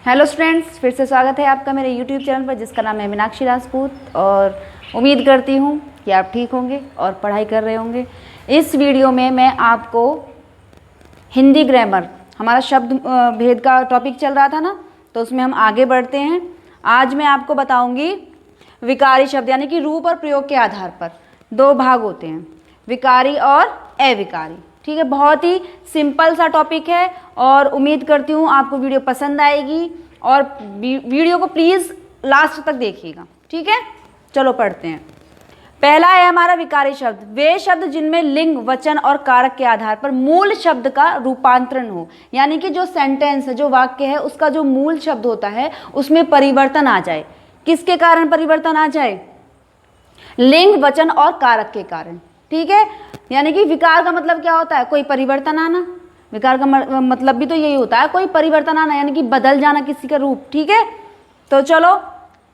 Hello students, फिर से स्वागत है आपका मेरे यूट्यूब चैनल पर जिसका नाम है मीनाक्षी राजपूत। और उम्मीद करती हूँ कि आप ठीक होंगे और पढ़ाई कर रहे होंगे। इस वीडियो में मैं आपको हिंदी ग्रामर, हमारा शब्द भेद का टॉपिक चल रहा था ना, तो उसमें हम आगे बढ़ते हैं। आज मैं आपको बताऊँगी विकारी शब्द, यानी कि रूप और प्रयोग के आधार पर दो भाग होते हैं, विकारी और अविकारी। ठीक है, बहुत ही सिंपल सा टॉपिक है और उम्मीद करती हूँ आपको वीडियो पसंद आएगी और वीडियो को प्लीज़ लास्ट तक देखिएगा। ठीक है, चलो पढ़ते हैं। पहला है हमारा विकारी शब्द, वे शब्द जिनमें लिंग, वचन और कारक के आधार पर मूल शब्द का रूपांतरण हो, यानी कि जो सेंटेंस है, जो वाक्य है, उसका जो मूल शब्द होता है उसमें परिवर्तन आ जाए। किसके कारण परिवर्तन आ जाए? लिंग, वचन और कारक के कारण। ठीक है, यानी कि विकार का मतलब क्या होता है? कोई परिवर्तन आना। विकार का मतलब भी तो यही होता है, कोई परिवर्तन आना, यानी कि बदल जाना किसी का रूप। ठीक है, तो चलो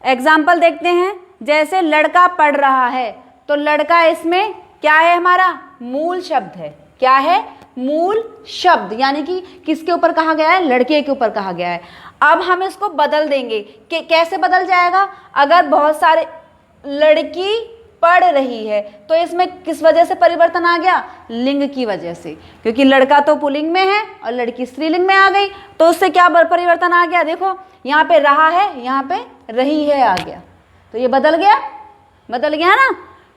एग्जाम्पल देखते हैं। जैसे लड़का पढ़ रहा है, तो लड़का इसमें क्या है? हमारा मूल शब्द है। क्या है? मूल शब्द, यानी कि किसके ऊपर कहा गया है? लड़के के ऊपर कहा गया है। अब हम इसको बदल देंगे कि कैसे बदल जाएगा? अगर बहुत सारे लड़की पढ़ रही है तो इसमें किस वजह से परिवर्तन आ गया? लिंग की वजह से, क्योंकि लड़का तो पुल्लिंग में है और लड़की स्त्रीलिंग में आ गई, तो उससे क्या परिवर्तन आ गया? देखो यहाँ पे रहा है, यहाँ पे रही है आ गया, तो ये बदल गया ना।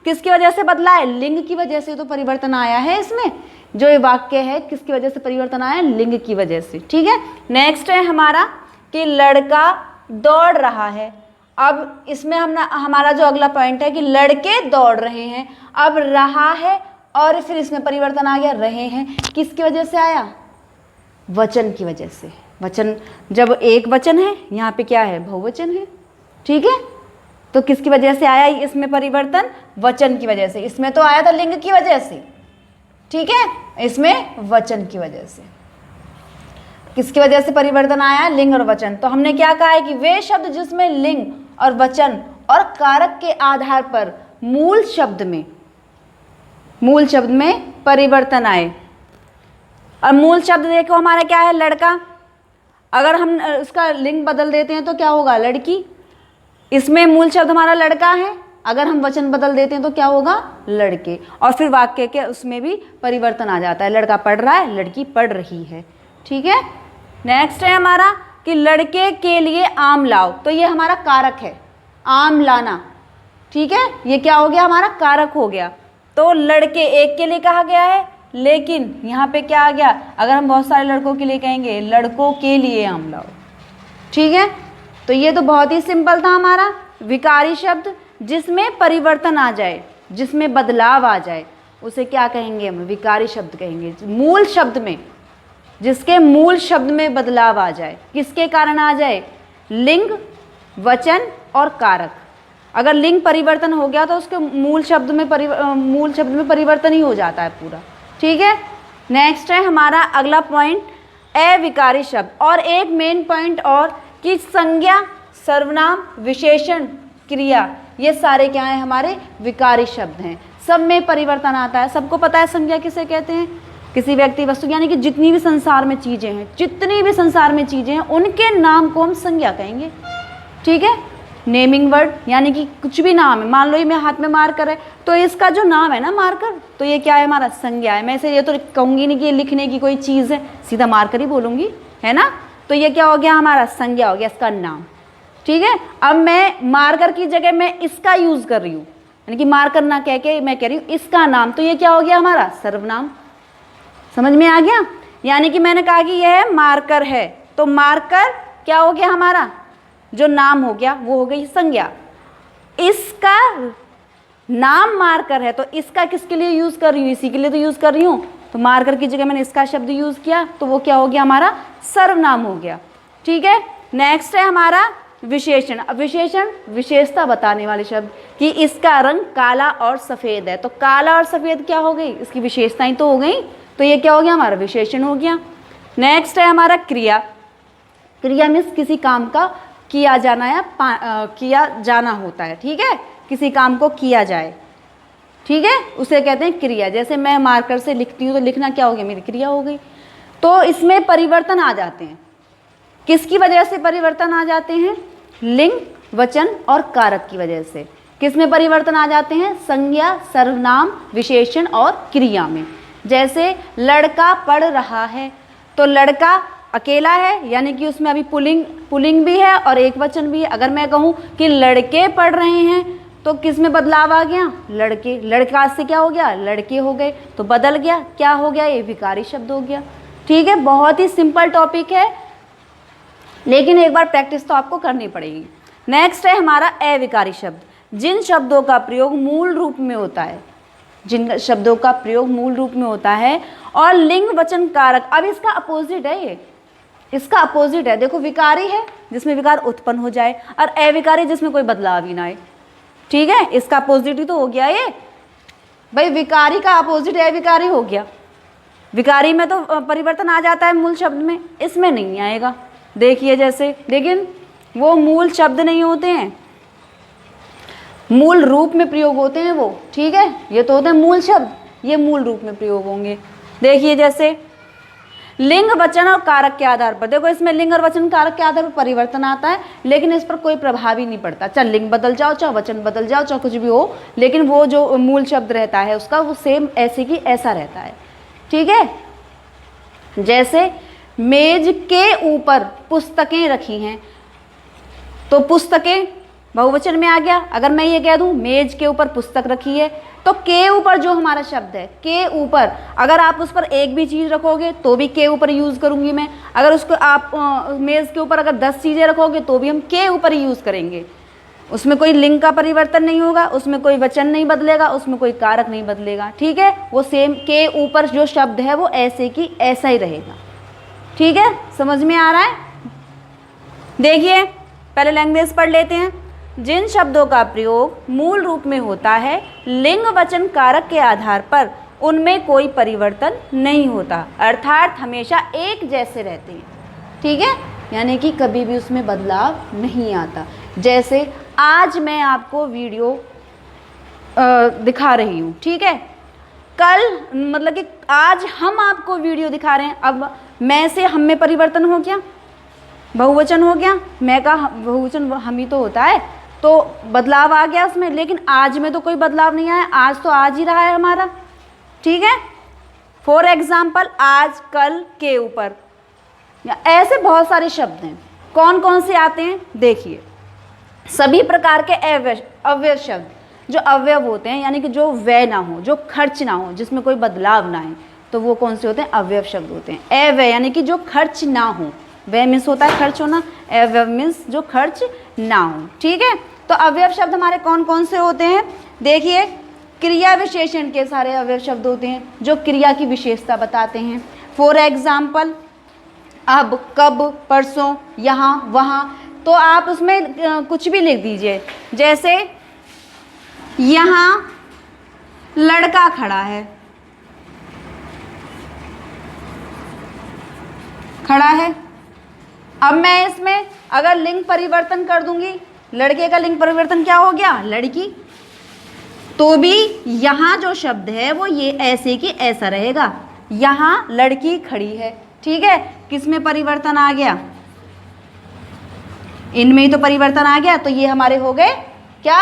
किसकी वजह से बदला है? लिंग की वजह से तो परिवर्तन आया है। इसमें जो ये वाक्य है किसकी वजह से परिवर्तन आया? लिंग की वजह से। ठीक है, नेक्स्ट है हमारा कि लड़का दौड़ रहा है। अब इसमें हमारा जो अगला पॉइंट है कि लड़के दौड़ रहे हैं। अब रहा है और फिर इसमें परिवर्तन आ गया, रहे हैं। किसकी वजह से आया? वचन की वजह से। वचन, जब एक वचन है, यहाँ पे क्या है? बहुवचन है। ठीक है, तो किसकी वजह से आया इसमें परिवर्तन? वचन की वजह से। इसमें तो आया था लिंग की वजह से। ठीक है, इसमें वचन की वजह से। किसकी वजह से परिवर्तन आया? लिंग और वचन। तो हमने क्या कहा है कि वे शब्द जिसमें लिंग और वचन और कारक के आधार पर मूल शब्द में परिवर्तन आए। और मूल शब्द देखो हमारा क्या है? लड़का। अगर हम इसका लिंग बदल देते हैं तो क्या होगा? लड़की। इसमें मूल शब्द हमारा लड़का है, अगर हम वचन बदल देते हैं तो क्या होगा? लड़के। और फिर वाक्य के उसमें भी परिवर्तन आ जाता है, लड़का पढ़ रहा है, लड़की पढ़ रही है। ठीक है, नेक्स्ट है हमारा कि लड़के के लिए आम लाओ। तो ये हमारा कारक है, आम लाना। ठीक है, ये क्या हो गया? हमारा कारक हो गया। तो लड़के एक के लिए कहा गया है, लेकिन यहाँ पे क्या आ गया? अगर हम बहुत सारे लड़कों के लिए कहेंगे, लड़कों के लिए आम लाओ। ठीक है, तो ये तो बहुत ही सिंपल था हमारा विकारी शब्द जिसमें परिवर्तन आ जाए, जिसमें बदलाव आ जाए, उसे क्या कहेंगे? हम विकारी शब्द कहेंगे। मूल शब्द में, जिसके मूल शब्द में बदलाव आ जाए। किसके कारण आ जाए? लिंग, वचन और कारक। अगर लिंग परिवर्तन हो गया तो उसके मूल शब्द में परिवर्तन ही हो जाता है पूरा। ठीक है, नेक्स्ट है हमारा अगला पॉइंट अविकारी शब्द। और एक मेन पॉइंट और कि संज्ञा, सर्वनाम, विशेषण, क्रिया, ये सारे क्या हैं? हमारे विकारी शब्द हैं। सब में परिवर्तन आता है। सबको पता है संज्ञा किसे कहते हैं? किसी व्यक्ति, वस्तु, यानी कि जितनी भी संसार में चीजें हैं, उनके नाम को हम संज्ञा कहेंगे। ठीक है, नेमिंग वर्ड, यानी कि कुछ भी नाम है। मान लो ये मेरे हाथ में मार्कर है, तो इसका जो नाम है ना मार्कर, तो ये क्या है? हमारा संज्ञा है। मैं इसे ये तो कहूंगी नहीं कि ये लिखने की कोई चीज़ है, सीधा मार्कर ही बोलूंगी, है ना। तो ये क्या हो गया? हमारा संज्ञा हो गया, इसका नाम। ठीक है, अब मैं मार्कर की जगह मैं इसका यूज कर रही हूँ, यानी कि मार्कर ना कह के मैं कह रही हूँ इसका नाम, तो ये क्या हो गया? हमारा सर्वनाम। समझ में आ गया? यानी कि मैंने कहा कि यह मार्कर है, तो मार्कर क्या हो गया? हमारा जो नाम हो गया वो हो गई संज्ञा। इसका नाम मार्कर है, तो इसका किसके लिए यूज कर रही हूँ? इसी के लिए तो यूज कर रही हूँ। तो मार्कर की जगह मैंने इसका शब्द यूज किया, तो वो क्या हो गया? हमारा सर्वनाम हो गया। ठीक है, नेक्स्ट है हमारा विशेषण। अब विशेषण विशेषता बताने वाले शब्द कि इसका रंग काला और सफेद है, तो काला और सफेद क्या हो गई? इसकी विशेषताएं तो हो गई, तो ये क्या हो गया? हमारा विशेषण हो गया। नेक्स्ट है हमारा क्रिया। क्रिया मीन्स किसी काम का किया जाना या किया जाना होता है। ठीक है, किसी काम को किया जाए। ठीक है, उसे कहते हैं क्रिया। जैसे मैं मार्कर से लिखती हूँ तो लिखना क्या हो गया? मेरी क्रिया हो गई। तो इसमें परिवर्तन आ जाते हैं। किसकी वजह से परिवर्तन आ जाते हैं? लिंग, वचन और कारक की वजह से। किसमें परिवर्तन आ जाते हैं? संज्ञा, सर्वनाम, विशेषण और क्रिया में। जैसे लड़का पढ़ रहा है, तो लड़का अकेला है, यानी कि उसमें अभी पुल्लिंग भी है और एक वचन भी है। अगर मैं कहूँ कि लड़के पढ़ रहे हैं, तो किस में बदलाव आ गया? लड़के। लड़का से क्या हो गया? लड़के हो गए, तो बदल गया, क्या हो गया? ये विकारी शब्द हो गया। ठीक है, बहुत ही सिंपल टॉपिक है, लेकिन एक बार प्रैक्टिस तो आपको करनी पड़ेगी। नेक्स्ट है हमारा अविकारी शब्द। जिन शब्दों का प्रयोग मूल रूप में होता है, जिन शब्दों का प्रयोग मूल रूप में होता है और लिंग, वचन, कारक। अब इसका अपोजिट है, ये इसका अपोजिट है। देखो, विकारी है जिसमें विकार उत्पन्न हो जाए, और अविकारी जिसमें कोई बदलाव ही ना आए। ठीक है, इसका अपोजिट ही तो हो गया ये भाई। विकारी का अपोजिट अविकारी हो गया। विकारी में तो परिवर्तन आ जाता है मूल शब्द में, इसमें नहीं आएगा। देखिए जैसे, लेकिन वो मूल शब्द नहीं होते हैं, मूल रूप में प्रयोग होते हैं वो। ठीक है, ये तो होते हैं मूल शब्द, ये मूल रूप में प्रयोग होंगे। देखिए जैसे लिंग, वचन और कारक के आधार पर। देखो, इसमें लिंग और वचन कारक के आधार पर परिवर्तन आता है, लेकिन इस पर कोई प्रभाव ही नहीं पड़ता। चाहे लिंग बदल जाओ, चाहे वचन बदल जाओ, चाहे कुछ भी हो, लेकिन वो जो मूल शब्द रहता है उसका, वो सेम ऐसे की ऐसा रहता है। ठीक है, जैसे मेज के ऊपर पुस्तकें रखी हैं, तो पुस्तकें बहुवचन में आ गया। अगर मैं ये कह दूं मेज के ऊपर पुस्तक रखी है, तो के ऊपर जो हमारा शब्द है, के ऊपर, अगर आप उस पर एक भी चीज़ रखोगे तो भी के ऊपर यूज़ करूंगी मैं। अगर उसको आप मेज के ऊपर अगर 10 चीज़ें रखोगे तो भी हम के ऊपर ही यूज़ करेंगे। उसमें कोई लिंग का परिवर्तन नहीं होगा, उसमें कोई वचन नहीं बदलेगा, उसमें कोई कारक नहीं बदलेगा। ठीक है, वो सेम के ऊपर जो शब्द है वो ऐसे की ऐसा ही रहेगा। ठीक है, समझ में आ रहा है? देखिए, पहले लैंग्वेज पढ़ लेते हैं। जिन शब्दों का प्रयोग मूल रूप में होता है, लिंग, वचन, कारक के आधार पर उनमें कोई परिवर्तन नहीं होता, अर्थात हमेशा एक जैसे रहते हैं। ठीक है, यानी कि कभी भी उसमें बदलाव नहीं आता। जैसे आज मैं आपको वीडियो दिखा रही हूँ, ठीक है, कल मतलब कि आज हम आपको वीडियो दिखा रहे हैं, अब मैं से हम में परिवर्तन हो गया, बहुवचन हो गया। मैं का बहुवचन हम ही तो होता है, तो बदलाव आ गया उसमें, लेकिन आज में तो कोई बदलाव नहीं आया, आज तो आज ही रहा है हमारा। ठीक है, फॉर एग्जाम्पल आज, कल, के ऊपर, ऐसे बहुत सारे शब्द हैं। कौन कौन से आते हैं? देखिए, सभी प्रकार के अव्यय शब्द, जो अवयव होते हैं, यानी कि जो व्यय ना हो, जो खर्च ना हो, जिसमें कोई बदलाव ना आए, तो वो कौन से होते हैं? अवयव शब्द होते हैं। अव्यय यानी कि जो खर्च ना हो, व्यय मीन्स होता है खर्च होना, अव्यय मीन्स जो खर्च ना हो। ठीक है, तो अवयव शब्द हमारे कौन कौन से होते हैं? देखिए, क्रिया विशेषण के सारे अवयव शब्द होते हैं जो क्रिया की विशेषता बताते हैं। फॉर एग्जाम्पल, अब, कब, परसों, यहाँ, वहाँ, तो आप उसमें कुछ भी लिख दीजिए। जैसे यहाँ लड़का खड़ा है, खड़ा है। अब मैं इसमें अगर लिंग परिवर्तन कर दूंगी, लड़के का लिंग परिवर्तन क्या हो गया? लड़की, तो भी यहाँ जो शब्द है वो ये ऐसे की ऐसा रहेगा। यहाँ लड़की खड़ी है। ठीक है, किसमें परिवर्तन आ गया? इनमें ही तो परिवर्तन आ गया, तो ये हमारे हो गए क्या?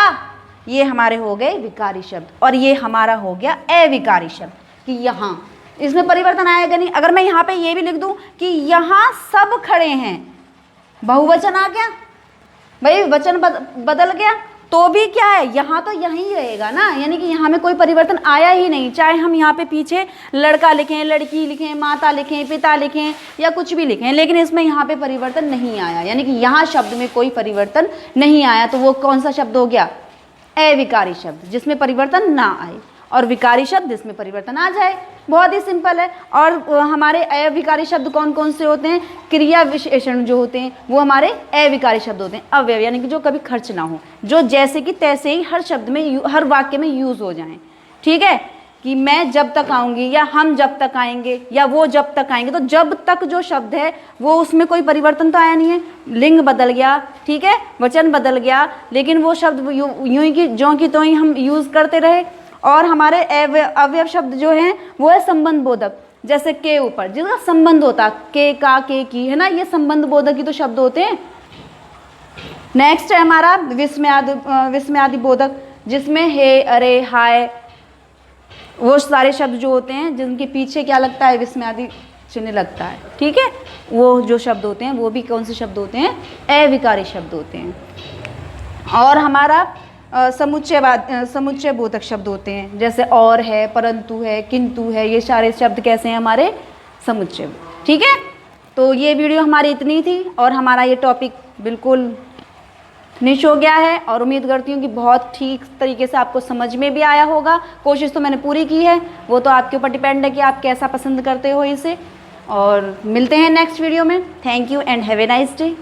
ये हमारे हो गए विकारी शब्द, और ये हमारा हो गया अविकारी शब्द कि यहाँ इसमें परिवर्तन आएगा नहीं। अगर मैं यहाँ पे ये भी लिख दूं कि यहाँ सब खड़े हैं, बहुवचन आ गया भाई, वचन बदल गया, तो भी क्या है? यहाँ तो यहीं रहेगा ना, यानी कि यहाँ में कोई परिवर्तन आया ही नहीं। चाहे हम यहाँ पे पीछे लड़का लिखें, लड़की लिखें, माता लिखें, पिता लिखें या कुछ भी लिखें, लेकिन इसमें यहाँ पे परिवर्तन नहीं आया, यानी कि यहाँ शब्द में कोई परिवर्तन नहीं आया। तो वो कौन सा शब्द हो गया? अविकारी शब्द, जिसमें परिवर्तन ना आए, और विकारी शब्द जिसमें परिवर्तन आ जाए। बहुत ही सिंपल है। और हमारे अविकारी शब्द कौन कौन से होते हैं? क्रिया विशेषण जो होते हैं वो हमारे अविकारी शब्द होते हैं। अव्यय यानी कि जो कभी खर्च ना हो, जो जैसे कि तैसे ही हर शब्द में, हर वाक्य में यूज हो जाएं। ठीक है, कि मैं जब तक आऊँगी, या हम जब तक आएंगे, या वो जब तक आएंगे, तो जब तक जो शब्द है वो उसमें कोई परिवर्तन तो आया नहीं है। लिंग बदल गया, ठीक है, वचन बदल गया, लेकिन वो शब्द यूं ही कि ज्यों की त्यों ही हम यूज़ करते रहे। और हमारे अवयव शब्द जो हैं वो है संबंध बोधक। जैसे के ऊपर जिसका संबंध होता है, के का के की, है ना, ये संबंध बोधक ही तो शब्द होते हैं। नेक्स्ट है हमारा विस्मयादि बोधक, जिसमें हे, अरे, हाय, वो सारे शब्द जो होते हैं जिनके पीछे क्या लगता है, विस्मयादि चिन्ह लगता है, ठीक है। वो जो शब्द होते हैं वो भी कौन से शब्द होते हैं, अविकारी शब्द होते हैं। और हमारा समुच्चय बोधक शब्द होते हैं, जैसे और है, परंतु है, किंतु है, ये सारे शब्द कैसे हैं हमारे, समुच्चय, ठीक है। तो ये वीडियो हमारी इतनी थी और हमारा ये टॉपिक बिल्कुल फिनिश हो गया है और उम्मीद करती हूँ कि बहुत ठीक तरीके से आपको समझ में भी आया होगा। कोशिश तो मैंने पूरी की है, वो तो आपके ऊपर डिपेंड है कि आप कैसा पसंद करते हो इसे। और मिलते हैं नेक्स्ट वीडियो में। Thank you and have a nice day.